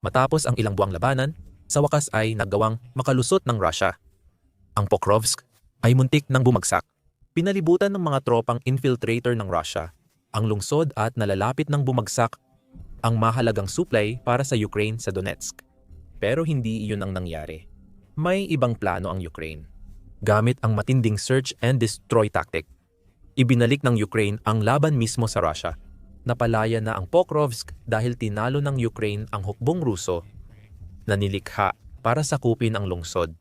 Matapos ang ilang buwang labanan, sa wakas ay naggawang makalusot ng Russia. Ang Pokrovsk ay muntik nang bumagsak. Pinalibutan ng mga tropang infiltrator ng Russia ang lungsod at nalalapit ng bumagsak ang mahalagang supply para sa Ukraine sa Donetsk. Pero hindi iyon ang nangyari. May ibang plano ang Ukraine. Gamit ang matinding search and destroy tactic, ibinalik ng Ukraine ang laban mismo sa Russia. Napalaya na ang Pokrovsk dahil tinalo ng Ukraine ang hukbong Ruso na nilikha para sakupin ang lungsod.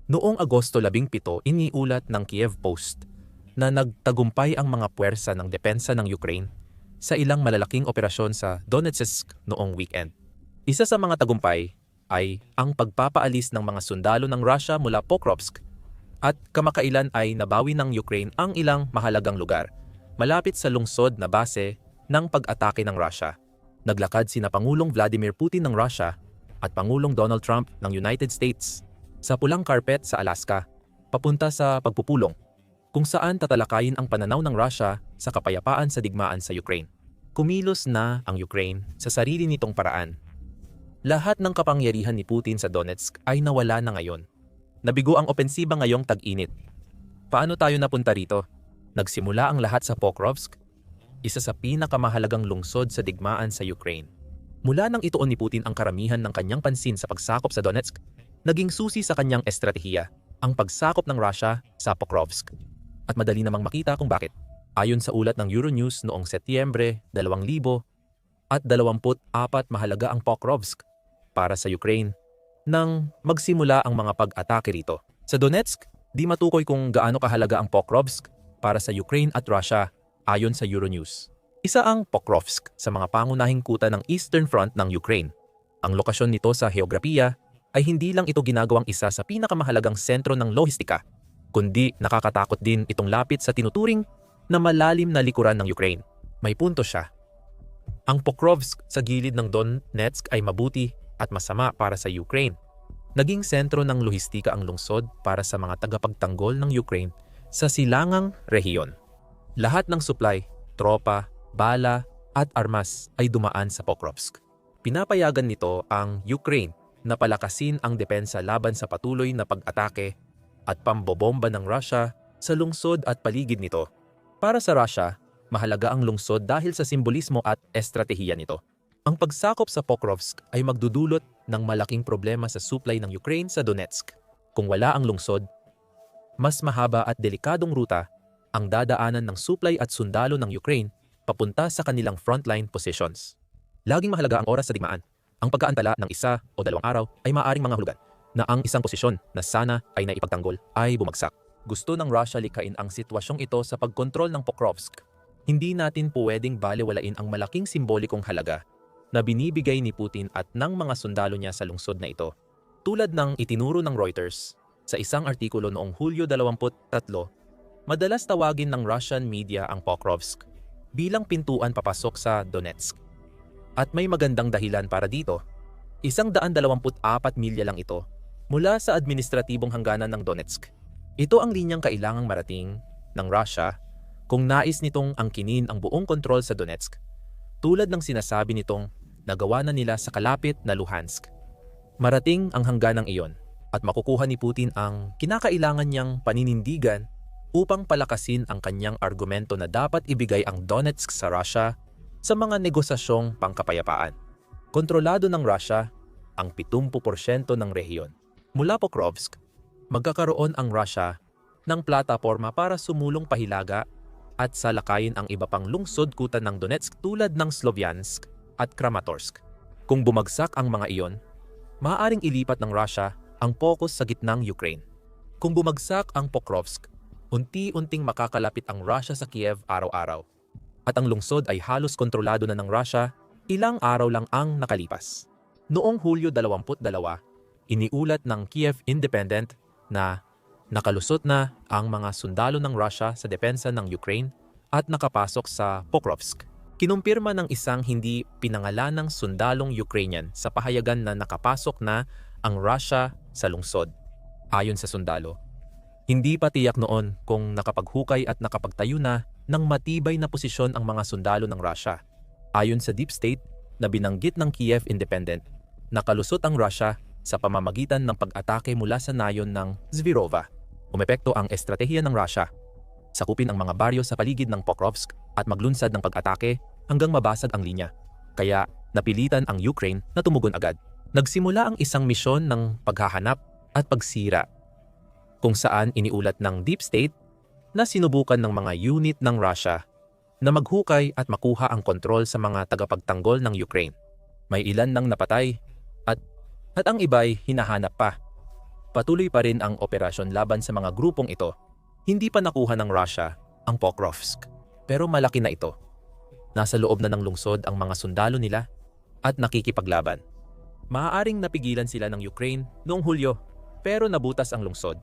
Noong Agosto 17, iniulat ng Kiev Post na nagtagumpay ang mga puwersa ng depensa ng Ukraine sa ilang malalaking operasyon sa Donetsk noong weekend. Isa sa mga tagumpay ay ang pagpapaalis ng mga sundalo ng Russia mula Pokrovsk at kamakailan ay nabawi ng Ukraine ang ilang mahalagang lugar malapit sa lungsod na base ng pag-atake ng Russia. Naglakad sina Pangulong Vladimir Putin ng Russia at Pangulong Donald Trump ng United States sa pulang carpet sa Alaska papunta sa pagpupulong kung saan tatalakayin ang pananaw ng Russia sa kapayapaan sa digmaan sa Ukraine. Kumilos na ang Ukraine sa sarili nitong paraan. Lahat ng kapangyarihan ni Putin sa Donetsk ay nawala na ngayon. Nabigo ang opensiba ngayong tag-init. Paano tayo napunta rito? Nagsimula ang lahat sa Pokrovsk, isa sa pinakamahalagang lungsod sa digmaan sa Ukraine. Mula nang ituon ni Putin ang karamihan ng kanyang pansin sa pagsakop sa Donetsk, naging susi sa kanyang estratehiya ang pagsakop ng Russia sa Pokrovsk. At madali namang makita kung bakit. Ayon sa ulat ng Euronews noong Setyembre 2024, mahalaga ang Pokrovsk para sa Ukraine nang magsimula ang mga pag-atake rito. Sa Donetsk, di matukoy kung gaano kahalaga ang Pokrovsk para sa Ukraine at Russia ayon sa Euronews. Isa ang Pokrovsk sa mga pangunahing kuta ng Eastern Front ng Ukraine. Ang lokasyon nito sa heograpiya ay hindi lang ito ginagawang isa sa pinakamahalagang sentro ng lohistika, kundi nakakatakot din itong lapit sa tinuturing na malalim na likuran ng Ukraine. May punto siya. Ang Pokrovsk sa gilid ng Donetsk ay mabuti at masama para sa Ukraine. Naging sentro ng lohistika ang lungsod para sa mga tagapagtanggol ng Ukraine sa silangang rehiyon. Lahat ng supply, tropa, bala at armas ay dumaan sa Pokrovsk. Pinapayagan nito ang Ukraine na palakasin ang depensa laban sa patuloy na pag-atake at pambobomba ng Russia sa lungsod at paligid nito. Para sa Russia, mahalaga ang lungsod dahil sa simbolismo at estratehiya nito. Ang pagsakop sa Pokrovsk ay magdudulot ng malaking problema sa supply ng Ukraine sa Donetsk. Kung wala ang lungsod, mas mahaba at delikadong ruta ang dadaanan ng supply at sundalo ng Ukraine papunta sa kanilang frontline positions. Laging mahalaga ang oras sa digmaan. Ang pagkaantala ng 1 o 2 araw ay maaaring mangahulugan na ang isang posisyon na sana ay naipagtanggol ay bumagsak. Gusto ng Russia likain ang sitwasyong ito sa pagkontrol ng Pokrovsk. Hindi natin pwedeng balewalain ang malaking simbolikong halaga na binibigay ni Putin at ng mga sundalo niya sa lungsod na ito. Tulad ng itinuro ng Reuters sa isang artikulo noong Hulyo 23, madalas tawagin ng Russian media ang Pokrovsk bilang pintuan papasok sa Donetsk. At may magandang dahilan para dito. 124 milya lang ito mula sa administratibong hangganan ng Donetsk. Ito ang linyang kailangang marating ng Russia kung nais nitong angkinin ang buong kontrol sa Donetsk. Tulad ng sinasabi nitong nagawa na nila sa kalapit na Luhansk. Marating ang hangganang iyon at makukuha ni Putin ang kinakailangan niyang paninindigan upang palakasin ang kanyang argumento na dapat ibigay ang Donetsk sa Russia sa mga negosasyong pangkapayapaan. Kontrolado ng Russia ang 70% ng rehiyon. Mula Pokrovsk, magkakaroon ang Russia ng plataporma para sumulong pahilaga at salakayin ang iba pang lungsod-kuta ng Donetsk tulad ng Sloviansk at Kramatorsk. Kung bumagsak ang mga iyon, maaaring ilipat ng Russia ang focus sa gitnang Ukraine. Kung bumagsak ang Pokrovsk, unti-unting makakalapit ang Russia sa Kiev araw-araw. At ang lungsod ay halos kontrolado na ng Russia ilang araw lang ang nakalipas. Noong Hulyo 22, iniulat ng Kiev Independent na nakalusot na ang mga sundalo ng Russia sa depensa ng Ukraine at nakapasok sa Pokrovsk. Kinumpirma ng isang hindi pinangalanang sundalong Ukrainian sa pahayagan na nakapasok na ang Russia sa lungsod. Ayon sa sundalo, hindi pa tiyak noon kung nakapaghukay at nakapagtayo na ng matibay na posisyon ang mga sundalo ng Russia. Ayon sa Deep State na binanggit ng Kiev Independent, Nakalusot ang Russia sa pamamagitan ng pag-atake mula sa nayon ng Zvirova. Umepekto ang estratehiya ng Russia. Sakupin ang mga baryo sa paligid ng Pokrovsk at maglunsad ng pag-atake hanggang mabasag ang linya. Kaya napilitan ang Ukraine na tumugon agad. Nagsimula ang isang misyon ng paghahanap at pagsira, kung saan iniulat ng Deep State na sinubukan ng mga unit ng Russia na maghukay at makuha ang kontrol sa mga tagapagtanggol ng Ukraine. May ilan nang napatay at ang iba'y hinahanap pa. Patuloy pa rin ang operasyon laban sa mga grupong ito. Hindi pa nakuha ng Russia ang Pokrovsk, pero malaki na ito. Nasa loob na ng lungsod ang mga sundalo nila at nakikipaglaban. Maaaring napigilan sila ng Ukraine noong Hulyo, pero nabutas ang lungsod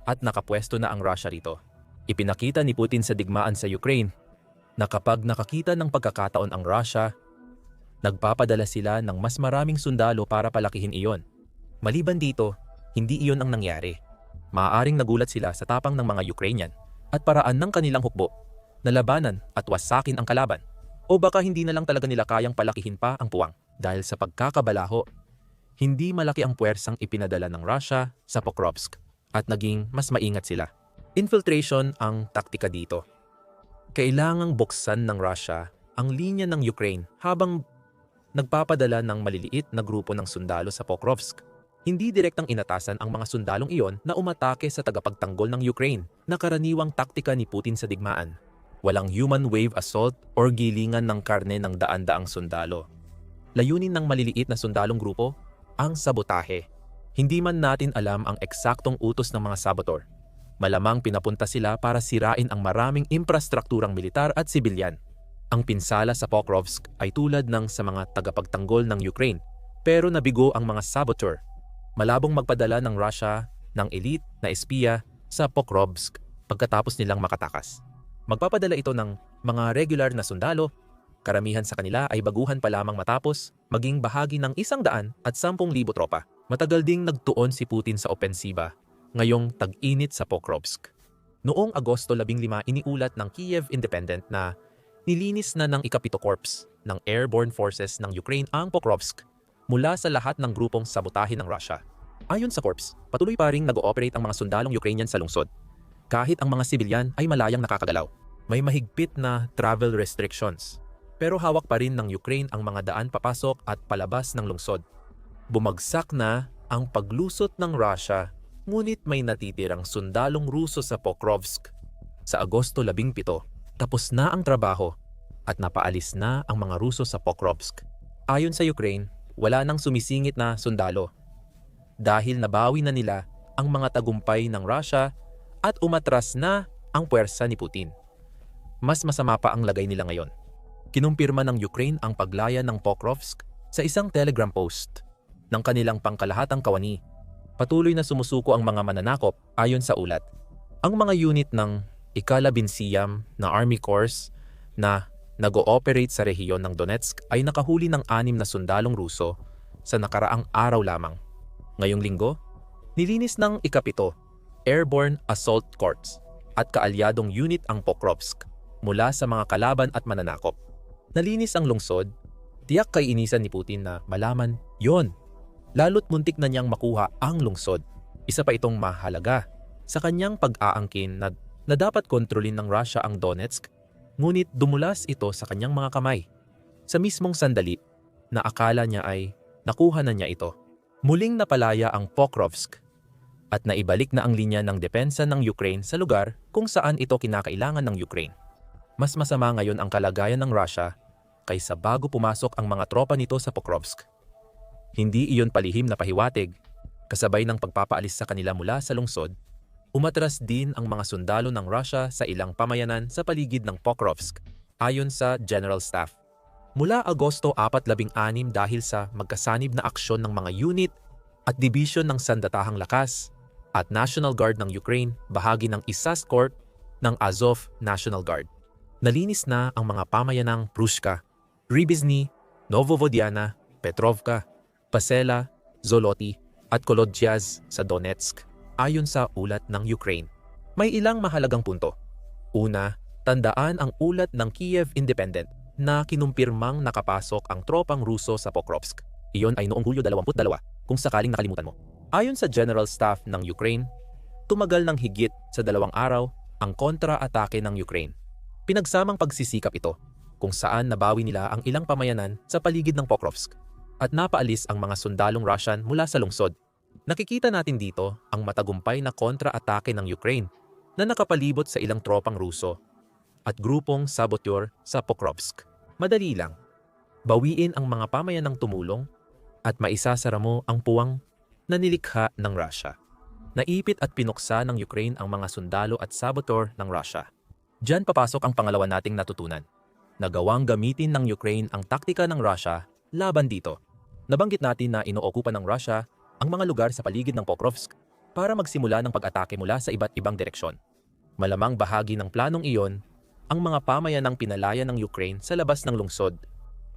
at nakapwesto na ang Russia rito. Ipinakita ni Putin sa digmaan sa Ukraine na kapag nakakita ng pagkakataon ang Russia, nagpapadala sila ng mas maraming sundalo para palakihin iyon. Maliban dito, hindi iyon ang nangyari. Maaaring nagulat sila sa tapang ng mga Ukrainian at paraan ng kanilang hukbo na labanan at wasakin ang kalaban. O baka hindi na lang talaga nila kayang palakihin pa ang puwang. Dahil sa pagkakabalaho, hindi malaki ang puwersang ipinadala ng Russia sa Pokrovsk at naging mas maingat sila. Infiltration ang taktika dito. Kailangang buksan ng Russia ang linya ng Ukraine habang nagpapadala ng maliliit na grupo ng sundalo sa Pokrovsk. Hindi direktang inatasan ang mga sundalong iyon na umatake sa tagapagtanggol ng Ukraine na karaniwang taktika ni Putin sa digmaan. Walang human wave assault or gilingan ng karne ng daan-daang sundalo. Layunin ng maliliit na sundalong grupo ang sabotahe. Hindi man natin alam ang eksaktong utos ng mga saboteur. Malamang pinapunta sila para sirain ang maraming infrastrukturang militar at sibilyan. Ang pinsala sa Pokrovsk ay tulad ng sa mga tagapagtanggol ng Ukraine, pero nabigo ang mga saboteur. Malabong magpadala ng Russia ng elite na espiya sa Pokrovsk pagkatapos nilang makatakas. Magpapadala ito ng mga regular na sundalo, karamihan sa kanila ay baguhan pa lamang matapos maging bahagi ng 110,000 tropa. Matagal ding nagtuon si Putin sa opensiba, ngayong tag-init sa Pokrovsk. Noong Agosto 15 iniulat ng Kiev Independent na nilinis na ng ika-7 Corps ng Airborne Forces ng Ukraine ang Pokrovsk mula sa lahat ng grupong sabotahe ng Russia. Ayon sa Corps, patuloy pa ring nag-ooperate ang mga sundalong Ukrainian sa lungsod. Kahit ang mga sibilyan ay malayang nakakagalaw. May mahigpit na travel restrictions. Pero hawak pa rin ng Ukraine ang mga daan papasok at palabas ng lungsod. Bumagsak na ang paglusot ng Russia, ngunit may natitirang sundalong Ruso sa Pokrovsk. Sa Agosto 17, tapos na ang trabaho at napaalis na ang mga Ruso sa Pokrovsk. Ayon sa Ukraine, wala nang sumisingit na sundalo dahil nabawi na nila ang mga tagumpay ng Russia at umatras na ang puwersa ni Putin. Mas masama pa ang lagay nila ngayon. Kinumpirma ng Ukraine ang paglaya ng Pokrovsk sa isang telegram post ng kanilang pangkalahatang kawani. Patuloy na sumusuko ang mga mananakop ayon sa ulat. Ang mga unit ng Ikalabinsiyam na Army Corps na nag-ooperate sa rehiyon ng Donetsk ay nakahuli ng 6 na sundalong Ruso sa nakaraang araw lamang. Ngayong linggo, nilinis ng ika-7 Airborne Assault Corps at kaalyadong unit ang Pokrovsk mula sa mga kalaban at mananakop. Nalinis ang lungsod, tiyak kay inisan ni Putin na malaman yon. Lalo't muntik na niyang makuha ang lungsod. Isa pa itong mahalaga sa kanyang pag-aangkin na dapat kontrolin ng Russia ang Donetsk, ngunit dumulas ito sa kanyang mga kamay. Sa mismong sandali na akala niya ay nakuha na niya ito. Muling napalaya ang Pokrovsk at naibalik na ang linya ng depensa ng Ukraine sa lugar kung saan ito kinakailangan ng Ukraine. Mas masama ngayon ang kalagayan ng Russia kaysa bago pumasok ang mga tropa nito sa Pokrovsk. Hindi iyon palihim na pahiwatig, kasabay ng pagpapaalis sa kanila mula sa lungsod, umatras din ang mga sundalo ng Russia sa ilang pamayanan sa paligid ng Pokrovsk, ayon sa General Staff. Mula Agosto 16 dahil sa magkasanib na aksyon ng mga unit at dibisyon ng Sandatahang Lakas at National Guard ng Ukraine, bahagi ng ISAS Corps ng Azov National Guard. Nalinis na ang mga pamayanang Prushka, Rybizny, Novovodiana, Petrovka, Pasela, Zoloty at Kolodzyaz sa Donetsk, ayon sa ulat ng Ukraine. May ilang mahalagang punto. Una, tandaan ang ulat ng Kiev Independent na kinumpirmang nakapasok ang tropang Ruso sa Pokrovsk. Iyon ay noong Hulyo 22, kung sakaling nakalimutan mo. Ayon sa General Staff ng Ukraine, tumagal ng higit sa 2 araw ang kontra-atake ng Ukraine. Pinagsamang pagsisikap ito, kung saan nabawi nila ang ilang pamayanan sa paligid ng Pokrovsk at napaalis ang mga sundalong Russian mula sa lungsod. Nakikita natin dito ang matagumpay na kontra-atake ng Ukraine na nakapalibot sa ilang tropang Ruso at grupong saboteur sa Pokrovsk. Madali lang. Bawiin ang mga pamayanang tumulong at maisasara mo ang puwang na nilikha ng Russia. Naipit at pinuksa ng Ukraine ang mga sundalo at saboteur ng Russia. Diyan papasok ang pangalawa nating natutunan. Nagawang gamitin ng Ukraine ang taktika ng Russia laban dito. Nabanggit natin na inookupa ng Russia ang mga lugar sa paligid ng Pokrovsk para magsimula ng pag-atake mula sa iba't ibang direksyon. Malamang bahagi ng planong iyon ang mga pamayanang pinalaya ng Ukraine sa labas ng lungsod.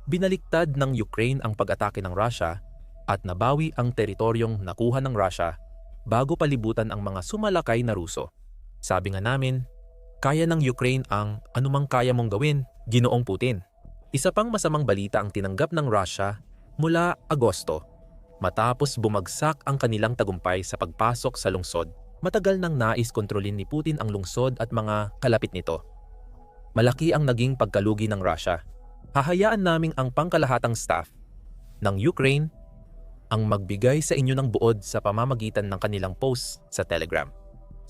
Binaliktad ng Ukraine ang pag-atake ng Russia at nabawi ang teritoryong nakuha ng Russia bago palibutan ang mga sumalakay na Ruso. Sabi nga namin, kaya ng Ukraine ang anumang kaya mong gawin, Ginoong Putin. Isa pang masamang balita ang tinanggap ng Russia mula Agosto. Matapos bumagsak ang kanilang tagumpay sa pagpasok sa lungsod, matagal nang nais kontrolin ni Putin ang lungsod at mga kalapit nito. Malaki ang naging pagkalugi ng Russia. Hahayaan naming ang pangkalahatang staff ng Ukraine ang magbigay sa inyo ng buod sa pamamagitan ng kanilang post sa Telegram.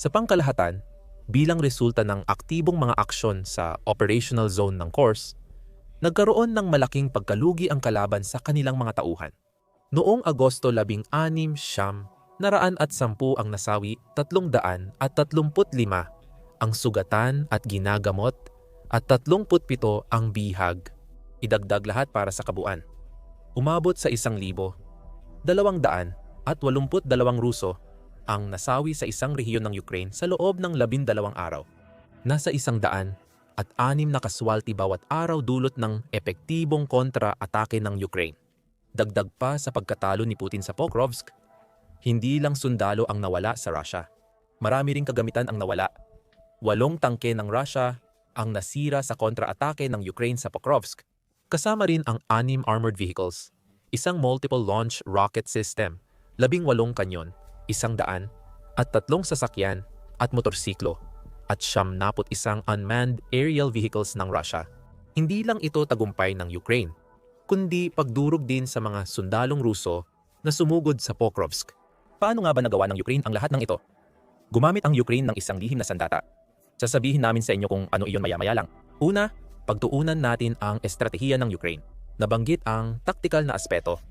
Sa pangkalahatan, bilang resulta ng aktibong mga aksyon sa operational zone ng course, nagkaroon ng malaking pagkalugi ang kalaban sa kanilang mga tauhan. Noong Agosto 16, 910 ang nasawi, 335 ang sugatan at ginagamot, at 37 ang bihag. Idagdag lahat para sa kabuuan. Umabot sa 1,282 Ruso ang nasawi sa isang rehiyon ng Ukraine sa loob ng 12 araw. Nasa 106 na kaswalti bawat araw dulot ng epektibong kontra-atake ng Ukraine. Dagdag pa sa pagkatalo ni Putin sa Pokrovsk, hindi lang sundalo ang nawala sa Russia. Marami ring kagamitan ang nawala. 8 tangke ng Russia ang nasira sa kontra-atake ng Ukraine sa Pokrovsk. Kasama rin ang 6 armored vehicles, isang multiple launch rocket system, 18 kanyon, 100 at 3 sasakyan at motorsiklo, at 71 unmanned aerial vehicles ng Russia. Hindi lang ito tagumpay ng Ukraine, kundi pagdurog din sa mga sundalong Ruso na sumugod sa Pokrovsk. Paano nga ba nagawa ng Ukraine ang lahat ng ito? Gumamit ang Ukraine ng isang lihim na sandata. Sasabihin namin sa inyo kung ano iyon maya-maya lang. Una, pagtuunan natin ang estratehiya ng Ukraine. Nabanggit ang taktikal na aspeto,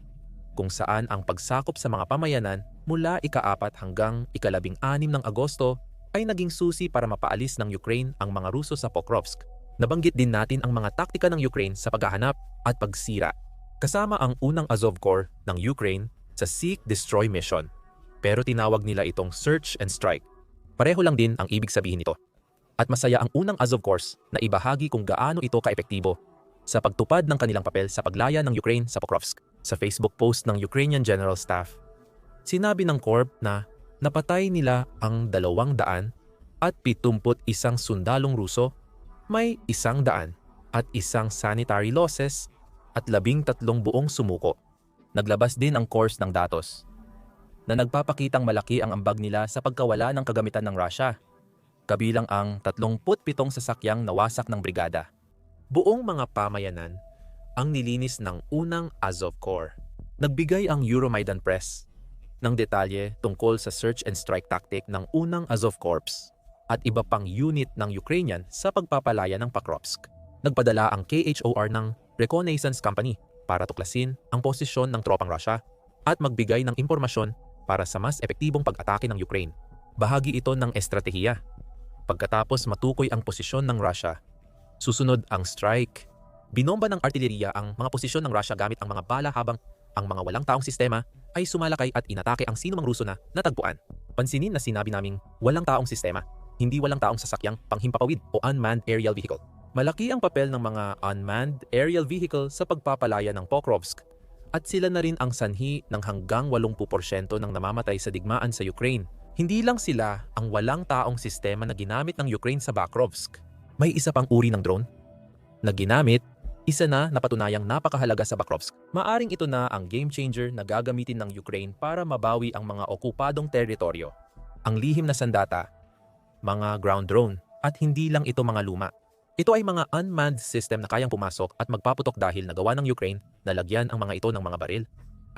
kung saan ang pagsakop sa mga pamayanan mula ika-4 hanggang ika-16 ng Agosto ay naging susi para mapaalis ng Ukraine ang mga Ruso sa Pokrovsk. Nabanggit din natin ang mga taktika ng Ukraine sa paghahanap at pagsira, kasama ang unang Azov Corps ng Ukraine sa Seek Destroy mission. Pero tinawag nila itong Search and Strike. Pareho lang din ang ibig sabihin nito. At masaya ang unang Azov Corps na ibahagi kung gaano ito kaepektibo sa pagtupad ng kanilang papel sa paglaya ng Ukraine sa Pokrovsk. Sa Facebook post ng Ukrainian General Staff, sinabi ng Corps na napatay nila ang 271 sundalong Ruso, may 100 at 1 sanitary losses at 13 buong sumuko. Naglabas din ang Corps ng datos na nagpapakitang malaki ang ambag nila sa pagkawala ng kagamitan ng Russia, kabilang ang 37 sasakyang nawasak ng brigada. Buong mga pamayanan ang nilinis ng unang Azov Corps. Nagbigay ang Euromaidan Press ng detalye tungkol sa search and strike tactic ng unang Azov Corps at iba pang unit ng Ukrainian sa pagpapalaya ng Pokrovsk. Nagpadala ang KHOR ng Reconnaissance Company para tuklasin ang posisyon ng tropang Russia at magbigay ng impormasyon para sa mas epektibong pag-atake ng Ukraine. Bahagi ito ng estratehiya. Pagkatapos matukoy ang posisyon ng Russia, susunod ang strike. Binomba ng artilleriya ang mga posisyon ng Russia gamit ang mga bala habang ang mga walang taong sistema ay sumalakay at inatake ang sinumang Ruso na natagpuan. Pansinin na sinabi naming walang taong sistema, hindi walang taong sasakyang panghimpapawid o unmanned aerial vehicle. Malaki ang papel ng mga unmanned aerial vehicle sa pagpapalaya ng Pokrovsk at sila na rin ang sanhi ng hanggang 80% ng namamatay sa digmaan sa Ukraine. Hindi lang sila ang walang taong sistema na ginamit ng Ukraine sa Pokrovsk. May isa pang uri ng drone na ginamit Isa na napatunayang napakahalaga sa Pokrovsk. Maaring ito na ang game changer na gagamitin ng Ukraine para mabawi ang mga okupadong teritoryo. Ang lihim na sandata, mga ground drone, at hindi lang ito mga luma. Ito ay mga unmanned system na kayang pumasok at magpaputok dahil nagawa ng Ukraine na lagyan ang mga ito ng mga baril.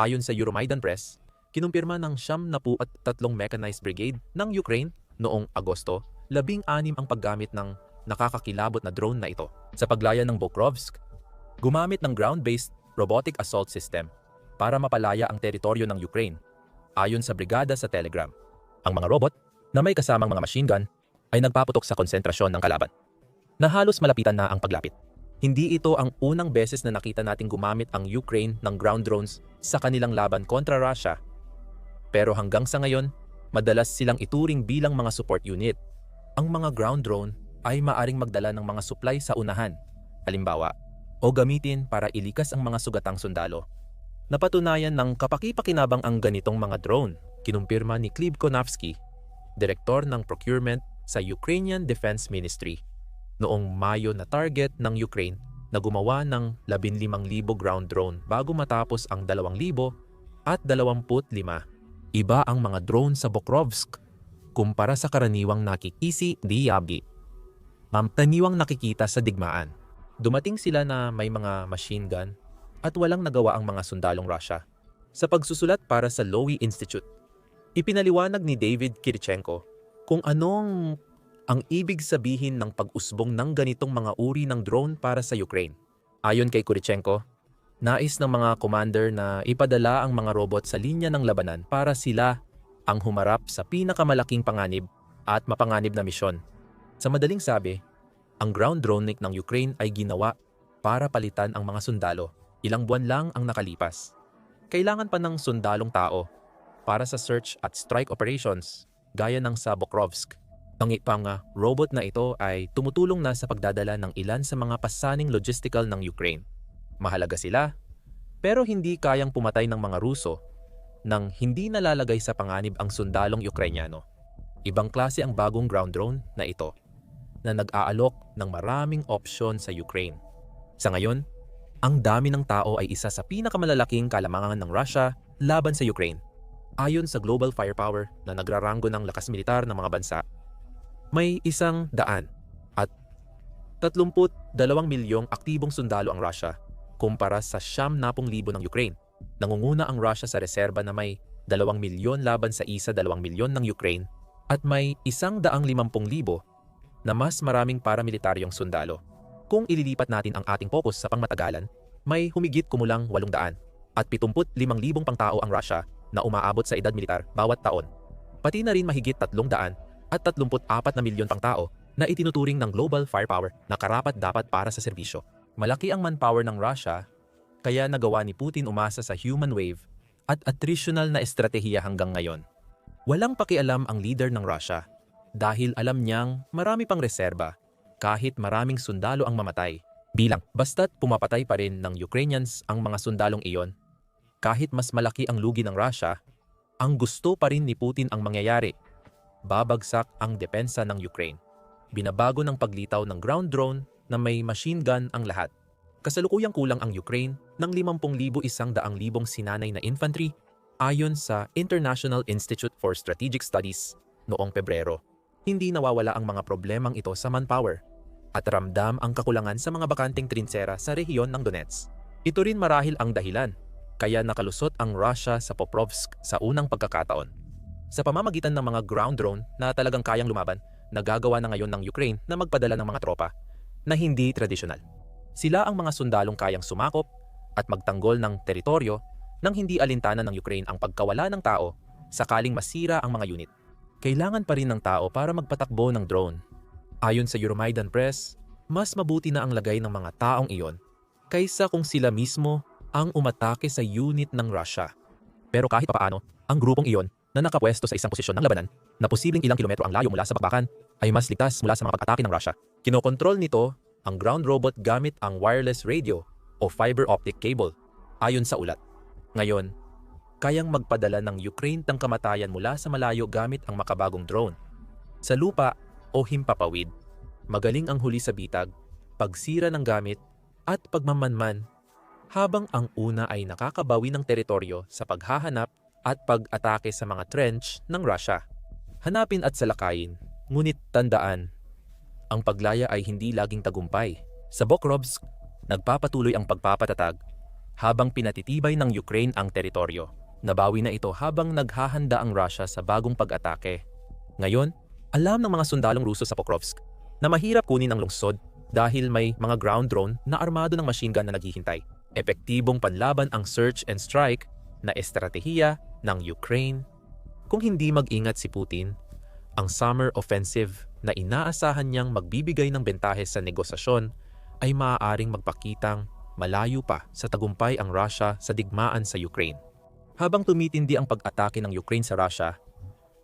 Ayon sa Euromaidan Press, kinumpirma ng 73 Mechanized Brigade ng Ukraine noong Agosto, 16 ang paggamit ng nakakakilabot na drone na ito. Sa paglayan ng Pokrovsk, gumamit ng ground-based robotic assault system para mapalaya ang teritoryo ng Ukraine. Ayon sa brigada sa Telegram, ang mga robot na may kasamang mga machine gun ay nagpaputok sa konsentrasyon ng kalaban na halos malapitan na ang paglapit. Hindi ito ang unang beses na nakita nating gumamit ang Ukraine ng ground drones sa kanilang laban kontra Russia. Pero hanggang sa ngayon, madalas silang ituring bilang mga support unit. Ang mga ground drone ay maaring magdala ng mga supply sa unahan, halimbawa, o gamitin para ilikas ang mga sugatang sundalo. Napatunayan ng kapaki-pakinabang ang ganitong mga drone, kinumpirma ni Kliv Konavsky, direktor ng procurement sa Ukrainian Defense Ministry. Noong Mayo na target ng Ukraine na gumawa ng 15,000 ground drone bago matapos ang 2,000 at 25. Iba ang mga drone sa Pokrovsk kumpara sa karaniwang nakikisi di Yabi. Mamtaniwang nakikita sa digmaan. Dumating sila na may mga machine gun at walang nagawa ang mga sundalong Russia. Sa pagsusulat para sa Lowy Institute, ipinaliwanag ni David Kirichenko kung anong ang ibig sabihin ng pag-usbong ng ganitong mga uri ng drone para sa Ukraine. Ayon kay Kirichenko, nais ng mga commander na ipadala ang mga robot sa linya ng labanan para sila ang humarap sa pinakamalaking panganib at mapanganib na misyon. Sa madaling sabi, ang ground drone ng Ukraine ay ginawa para palitan ang mga sundalo. Ilang buwan lang ang nakalipas. Kailangan pa ng sundalong tao para sa search at strike operations gaya ng sa Pokrovsk. Ang ipang robot na ito ay tumutulong na sa pagdadala ng ilan sa mga pasaning logistical ng Ukraine. Mahalaga sila, pero hindi kayang pumatay ng mga Ruso nang hindi nalalagay sa panganib ang sundalong Ukrainyano. Ibang klase ang bagong ground drone na ito, na nag-aalok ng maraming opsyon sa Ukraine. Sa ngayon, ang dami ng tao ay isa sa pinakamalalaking kalamangan ng Russia laban sa Ukraine. Ayon sa Global Firepower na nagraranggo ng lakas militar ng mga bansa, may 100 at 32 milyong aktibong sundalo ang Russia kumpara sa 70,000 ng Ukraine. Nangunguna ang Russia sa reserba na may 2 milyon laban sa 2 milyon ng Ukraine at may 150,000 na mas maraming paramilitaryong sundalo. Kung ililipat natin ang ating focus sa pangmatagalan, may humigit kumulang 800 at 75,000 pang tao ang Russia na umaabot sa edad militar bawat taon. Pati na rin mahigit 300 at 34 na milyon pang tao na itinuturing ng global firepower na karapat-dapat para sa serbisyo. Malaki ang manpower ng Russia, kaya nagawa ni Putin umasa sa human wave at attritional na estratehiya hanggang ngayon. Walang pakialam ang leader ng Russia dahil alam niyang marami pang reserba kahit maraming sundalo ang mamatay. Basta't pumapatay pa rin ng Ukrainians ang mga sundalong iyon. Kahit mas malaki ang lugi ng Russia, ang gusto pa rin ni Putin ang mangyayari. Babagsak ang depensa ng Ukraine. Binabago ng paglitaw ng ground drone na may machine gun ang lahat. Kasalukuyang kulang ang Ukraine ng 50,100 sinanay na infantry ayon sa International Institute for Strategic Studies noong Pebrero. Hindi nawawala ang mga problemang ito sa manpower at ramdam ang kakulangan sa mga bakanteng trinsera sa rehiyon ng Donetsk. Ito rin marahil ang dahilan kaya nakalusot ang Russia sa Pokrovsk sa unang pagkakataon. Sa pamamagitan ng mga ground drone na talagang kayang lumaban, nagagawa na ngayon ng Ukraine na magpadala ng mga tropa na hindi tradisyonal. Sila ang mga sundalong kayang sumakop at magtanggol ng teritoryo nang hindi alintana ng Ukraine ang pagkawala ng tao sakaling masira ang mga unit. Kailangan pa rin ng tao para magpatakbo ng drone. Ayon sa Euromaidan Press, mas mabuti na ang lagay ng mga taong iyon kaysa kung sila mismo ang umatake sa unit ng Russia. Pero kahit papaano, ang grupong iyon na nakapwesto sa isang posisyon ng labanan na posibleng ilang kilometro ang layo mula sa bakbakan ay mas ligtas mula sa mga pag-atake ng Russia. Kinokontrol nito ang ground robot gamit ang wireless radio o fiber optic cable, ayon sa ulat. Ngayon, kayang magpadala ng Ukraine ng kamatayan mula sa malayo gamit ang makabagong drone. Sa lupa o himpapawid, magaling ang huli sa bitag, pagsira ng gamit at pagmamanman, habang ang una ay nakakabawi ng teritoryo sa paghahanap at pag-atake sa mga trench ng Russia. Hanapin at salakayin, ngunit tandaan, ang paglaya ay hindi laging tagumpay. Sa Pokrovsk, nagpapatuloy ang pagpapatatag habang pinatitibay ng Ukraine ang teritoryo. Nabawi na ito habang naghahanda ang Russia sa bagong pag-atake. Ngayon, alam ng mga sundalong Ruso sa Pokrovsk na mahirap kunin ang lungsod dahil may mga ground drone na armado ng machine gun na naghihintay. Epektibong panlaban ang search and strike na estratehiya ng Ukraine. Kung hindi mag-ingat si Putin, ang summer offensive na inaasahan niyang magbibigay ng bentahe sa negosasyon ay maaaring magpakitang malayo pa sa tagumpay ang Russia sa digmaan sa Ukraine. Habang tumitindi ang pag-atake ng Ukraine sa Russia,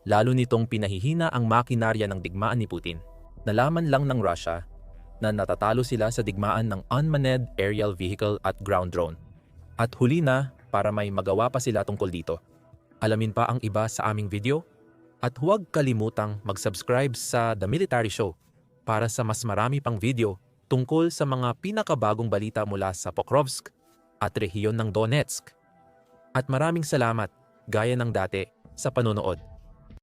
lalo nitong pinahihina ang makinarya ng digmaan ni Putin. Nalaman lang ng Russia na natatalo sila sa digmaan ng unmanned aerial vehicle at ground drone. At huli na, para may magawa pa sila tungkol dito. Alamin pa ang iba sa aming video? At huwag kalimutang mag-subscribe sa The Military Show para sa mas marami pang video tungkol sa mga pinakabagong balita mula sa Pokrovsk at rehiyon ng Donetsk. At maraming salamat, gaya ng dati, sa panonood.